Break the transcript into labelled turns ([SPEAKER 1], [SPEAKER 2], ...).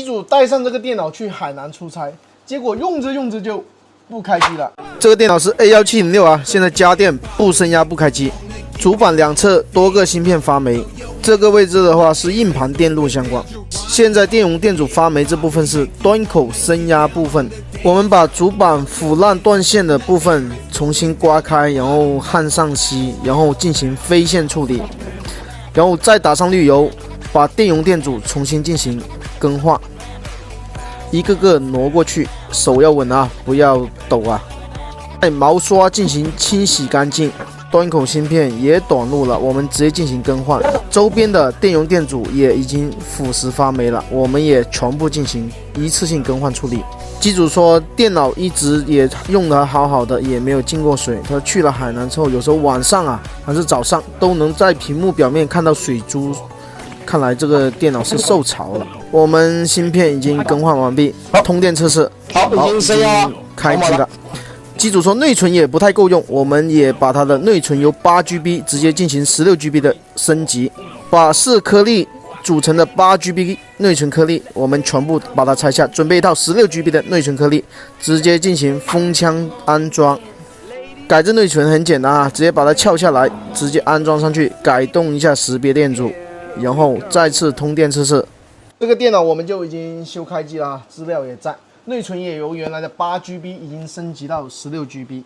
[SPEAKER 1] 主带上这个电脑去海南出差，结果用着用着就不开机了。这个电脑是 A1706啊，现在家电不升压不开机，主板两侧多个芯片发霉，这个位置的话是硬盘电路相关。现在电容电阻发霉这部分是端口升压部分，我们把主板腐烂断线的部分重新刮开，然后焊上锡，然后进行飞线处理，然后再打上滤油，把电容电阻重新进行更换，一个个挪过去，手要稳啊，不要抖啊。再毛刷进行清洗干净，端口芯片也短路了，我们直接进行更换。周边的电容电阻也已经腐蚀发霉了，我们也全部进行一次性更换处理。机主说电脑一直也用得好好的，也没有进过水。他去了海南之后，有时候晚上啊还是早上都能在屏幕表面看到水珠，看来这个电脑是受潮了。我们芯片已经更换完毕，通电测试，好，已经开机了。机主说内存也不太够用，我们也把它的内存由 8GB 直接进行 16GB 的升级，把4颗粒组成的 8GB 内存颗粒，我们全部把它拆下，准备一套 16GB 的内存颗粒，直接进行封枪安装。改制内存很简单啊，直接把它撬下来，直接安装上去，改动一下识别电阻，然后再次通电测试。这个电脑我们就已经修开机了，资料也在，内存也由原来的8GB 已经升级到16GB。